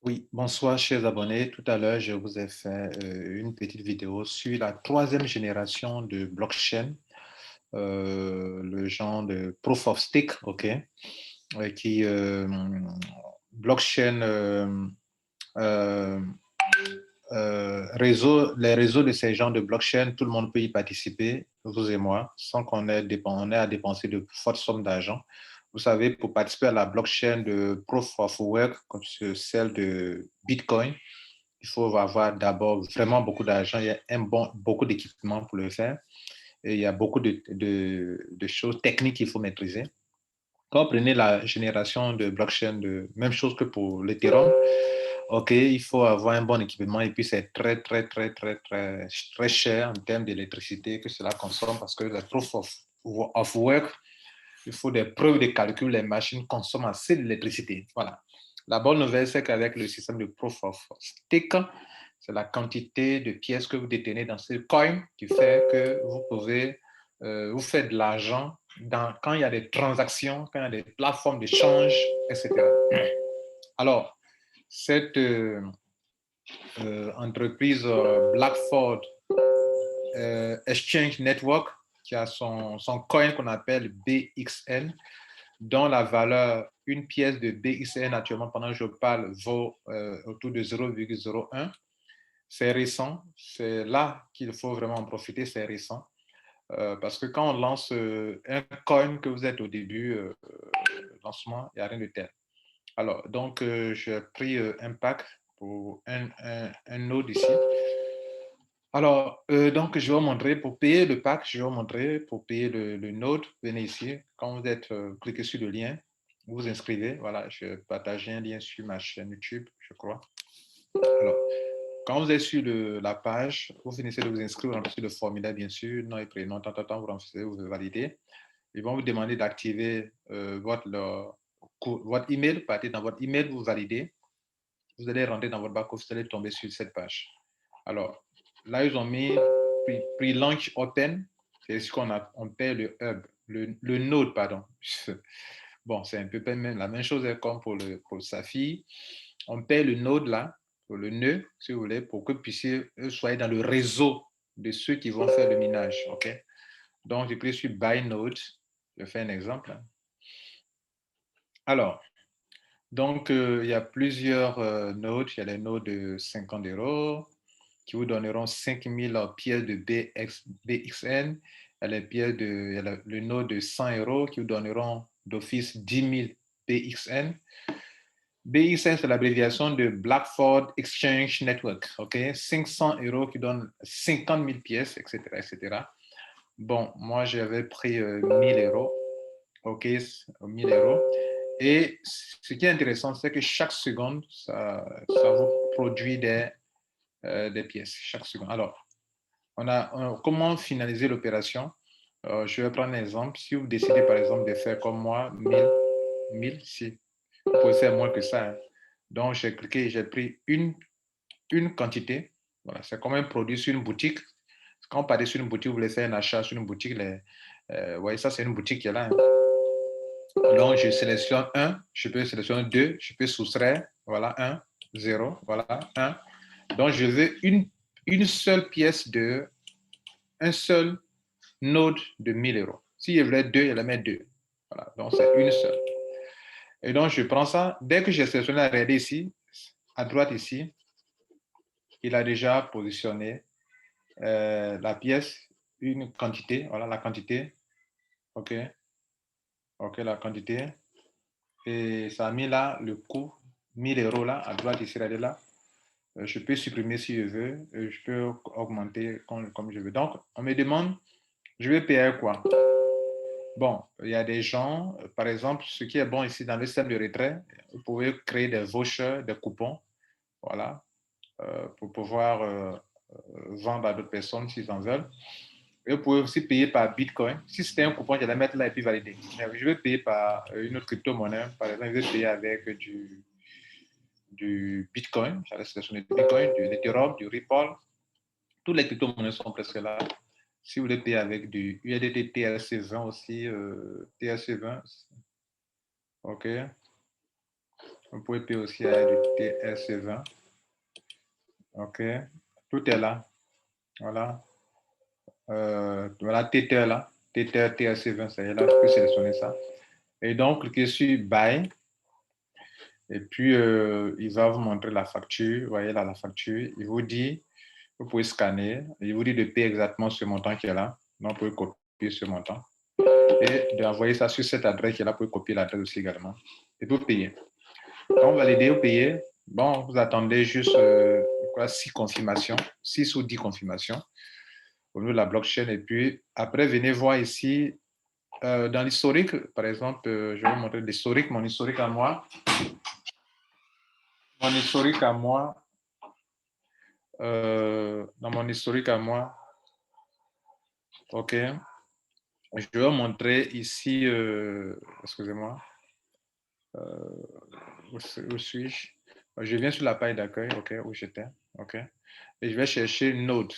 Oui, bonsoir chers abonnés. Tout à l'heure, je vous ai fait une petite vidéo sur la troisième génération de blockchain, le genre de proof of stake, ok, qui blockchain euh, les réseaux de ces genres de blockchain, tout le monde peut y participer, vous et moi, sans on ait à dépenser de fortes sommes d'argent. Vous savez, pour participer à la blockchain de Proof of Work, comme celle de Bitcoin, il faut avoir d'abord vraiment beaucoup d'argent, il y a beaucoup d'équipements pour le faire, et il y a beaucoup de choses techniques qu'il faut maîtriser. Quand vous prenez la génération de blockchain, même chose que pour l'Ethereum, OK, il faut avoir un bon équipement et puis c'est très cher en termes d'électricité que cela consomme parce que le proof of work, il faut des preuves de calcul, les machines consomment assez d'électricité. Voilà. La bonne nouvelle, c'est qu'avec le système de proof of stake, c'est la quantité de pièces que vous détenez dans ce coin qui fait que vous pouvez vous faire de l'argent quand il y a des transactions, quand il y a des plateformes d'échange, etc. Alors, cette entreprise Blackford Exchange Network, qui a son coin qu'on appelle BXN, dont la valeur, une pièce de BXN actuellement, pendant que je parle, vaut autour de 0,01. C'est récent, c'est là qu'il faut vraiment en profiter, c'est récent. Parce que quand on lance un coin que vous êtes au début, lancement, il n'y a rien de tel. Alors, donc, j'ai pris un pack pour un node ici. Alors, donc, je vais vous montrer pour payer le pack, je vais vous montrer pour payer le node. Venez ici. Quand vous êtes cliquez sur le lien, vous vous inscrivez. Voilà, je partage un lien sur ma chaîne YouTube, je crois. Alors, quand vous êtes sur la page, vous finissez de vous inscrire, vous remplissez le formulaire, bien sûr, nom et prénom, vous remplissez, vous validez. Ils vont vous demander d'activer votre email. Partez dans votre email, vous validez. Vous allez rentrer dans votre back-office, vous allez tomber sur cette page. Alors, là, ils ont mis pre-launch open. C'est ce on paie le hub, le node, pardon. Bon, c'est un peu la même chose comme pour le Safi. On paie le node là, pour le nœud, si vous voulez, pour que vous puissiez soyez dans le réseau de ceux qui vont faire le minage. OK? Donc, je clique sur Buy Node. Je fais un exemple. Alors, donc, il y a plusieurs nodes. Il y a les nodes de 50 € qui vous donneront 5000 pièces de BXN. Il y a le node de 100 € qui vous donneront d'office 10 000 BXN. BXN, c'est l'abréviation de Blackford Exchange Network. OK? 500 € qui donnent 50 000 pièces, etc., etc. Bon, moi, j'avais pris 1000 €. OK? 1000 €. Et ce qui est intéressant, c'est que chaque seconde, ça vous produit des pièces, chaque seconde. Alors, comment finaliser l'opération? Je vais prendre un exemple. Si vous décidez, par exemple, de faire comme moi, 1000, si vous pouvez faire moins que ça. Hein. Donc, j'ai cliqué, j'ai pris une quantité. Voilà, c'est comme un produit sur une boutique. Quand on part sur une boutique, vous voulez faire un achat sur une boutique, vous voyez, ça, c'est une boutique qui est là. Hein. Donc, je sélectionne 1, je peux sélectionner 2, je peux soustraire, voilà, 1, 0, voilà, 1. Donc, je veux une seule pièce un seul node de 1000 €. Si je voulais 2, je la mets 2. Voilà, donc c'est une seule. Et donc, je prends ça. Dès que j'ai sélectionné, regardez ici, à droite ici, il a déjà positionné la pièce, une quantité, voilà la quantité. OK, OK, la quantité. Et ça a mis là le coût, 1000 € là, à droite ici, regardez là. Je peux supprimer si je veux, je peux augmenter comme je veux. Donc, on me demande, je vais payer quoi? Bon, il y a des gens, par exemple, ce qui est bon ici dans le système de retrait, vous pouvez créer des vouchers, des coupons, voilà, pour pouvoir vendre à d'autres personnes s'ils en veulent. Et vous pouvez aussi payer par Bitcoin. Si c'était un coupon, je vais mettre là et puis valider. Je vais payer par une autre crypto-monnaie. Par exemple, je vais payer avec du Bitcoin. J'allais sélectionner du Bitcoin, du Ethereum, du Ripple. Toutes les crypto-monnaies sont presque là. Si vous voulez payer avec du USDT TRC20 aussi, TRC20, OK. Vous pouvez payer aussi à du TRC20. OK. Tout est là. Voilà. Voilà, Tether là. Tether TRC20, ça y est là. Je peux sélectionner ça. Et donc, cliquez sur Buy. Et puis, il va vous montrer la facture. Vous voyez là la facture. Il vous dit, vous pouvez scanner. Il vous dit de payer exactement ce montant qui est là. Donc, vous pouvez copier ce montant. Et d'envoyer ça sur cette adresse qui est là. Vous pouvez copier l'adresse aussi également. Et vous payez. Quand vous validez, vous payez. Bon, vous attendez juste 6 confirmations, 6 ou 10 confirmations au niveau de la blockchain. Et puis, après, venez voir ici, dans l'historique, par exemple, je vais vous montrer l'historique, mon historique à moi. Mon historique à moi, dans mon historique à moi, OK. Je vais vous montrer ici, excusez-moi, où suis-je? Je viens sur la page d'accueil, OK, où j'étais, OK. Et je vais chercher Node.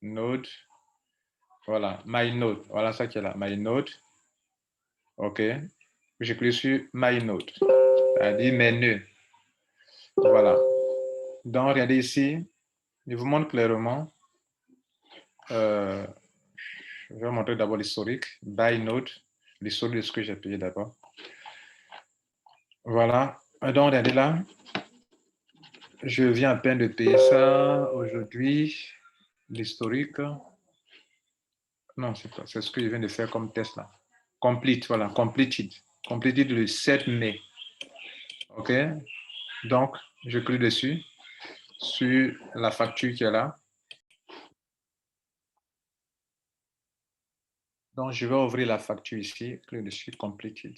Node, voilà, My Node, voilà ça qui est là, My Node, OK. Je clique sur My Node, c'est-à-dire mes nœuds, voilà. Donc, regardez ici, je vous montre clairement, je vais vous montrer d'abord l'historique, Buy Node, l'historique de ce que j'ai payé d'abord. Voilà, donc regardez là, je viens à peine de payer ça aujourd'hui, l'historique. Non, c'est ce que je viens de faire comme test là. Complete, voilà, completed. Completed le 7 mai. OK? Donc, je clique dessus, sur la facture qui est là. Donc, je vais ouvrir la facture ici, clique dessus, completed.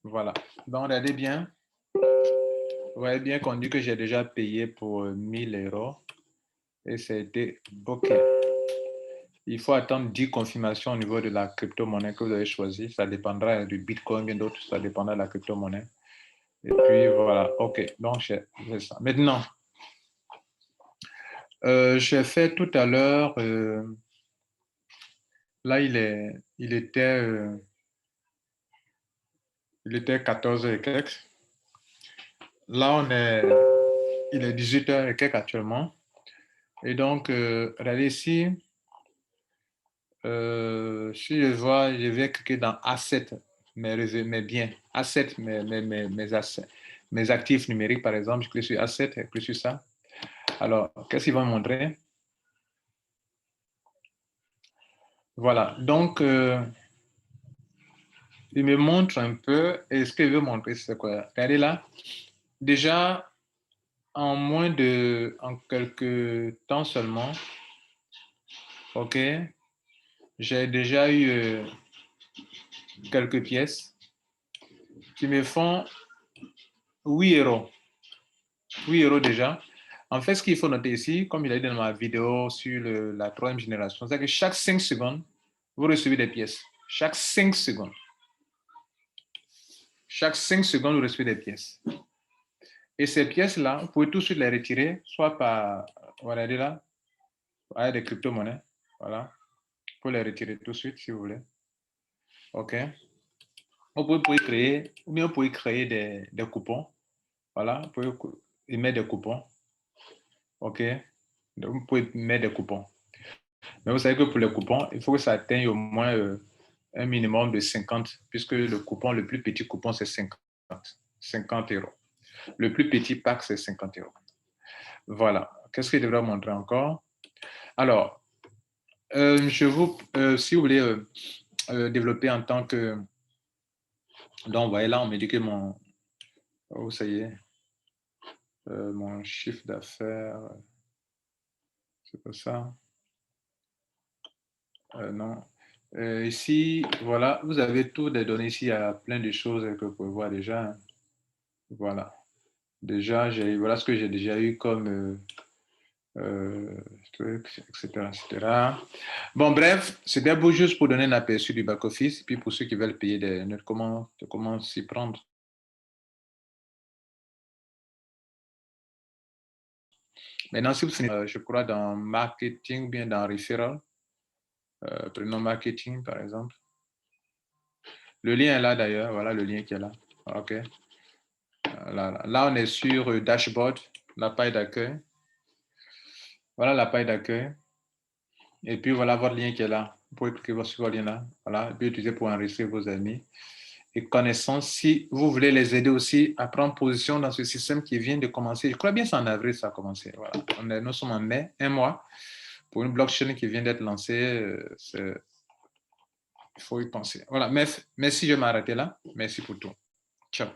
Voilà. Donc, regardez bien. Vous voyez bien qu'on dit que j'ai déjà payé pour 1000 € et ça a été OK. Il faut attendre 10 confirmations au niveau de la crypto-monnaie que vous avez choisie. Ça dépendra du Bitcoin et d'autres, ça dépendra de la crypto-monnaie. Et puis voilà, OK. Donc, j'ai ça. Maintenant, j'ai fait tout à l'heure, là, il était 14 h et quelques. Là, il est 18 h et quelques actuellement. Et donc, regardez ici, si je vois, je vais cliquer dans Assets, mes biens, Assets, mes actifs numériques, par exemple. Je clique sur Assets, je clique sur ça. Alors, qu'est-ce qu'il va me montrer? Voilà, donc, il me montre un peu, et ce qu'il veut montrer, c'est quoi? Regardez là, déjà, en quelques temps seulement, OK, j'ai déjà eu quelques pièces qui me font 8 euros. 8 euros déjà. En fait, ce qu'il faut noter ici, comme il a dit dans ma vidéo sur la troisième génération, c'est que chaque 5 secondes, vous recevez des pièces. Chaque 5 secondes. Chaque 5 secondes, vous recevez des pièces. Et ces pièces-là, vous pouvez tout de suite les retirer, soit par, regardez là, avec des crypto-monnaies. Voilà. Vous pouvez les retirer tout de suite si vous voulez. OK. Vous pouvez créer, ou bien vous pouvez créer des coupons. Voilà. Vous pouvez mettre des coupons. OK. Donc, vous pouvez mettre des coupons. Mais vous savez que pour les coupons, il faut que ça atteigne au moins un minimum de 50, puisque le plus petit coupon, c'est 50 euros. Le plus petit pack, c'est 50 euros. Voilà. Qu'est-ce que je devrais montrer encore? Alors, si vous voulez développer en tant que... Donc, vous voyez là, on me dit que oh, ça y est, mon chiffre d'affaires, c'est pas ça. Non. Ici, voilà, vous avez toutes les données ici, il y a plein de choses que vous pouvez voir déjà. Voilà. Déjà, voilà ce que j'ai déjà eu comme trucs, etc., etc. Bon, bref, c'était beau juste pour donner un aperçu du back-office, puis pour ceux qui veulent payer des notes, comment s'y prendre. Maintenant, si vous finissez, je crois, dans marketing, bien dans referral, prenons marketing, par exemple. Le lien est là, d'ailleurs. Voilà le lien qui est là. OK. Là, on est sur Dashboard, la page d'accueil. Voilà la page d'accueil. Et puis, voilà votre lien qui est là. Vous pouvez cliquer sur ce lien-là. Voilà, et puis utiliser pour enregistrer vos amis. Et connaissances, si vous voulez les aider aussi à prendre position dans ce système qui vient de commencer. Je crois bien que c'est en avril ça a commencé. Voilà. Nous sommes en mai, un mois, pour une blockchain qui vient d'être lancée. Il faut y penser. Voilà, merci, je vais m'arrêter là. Merci pour tout. Ciao.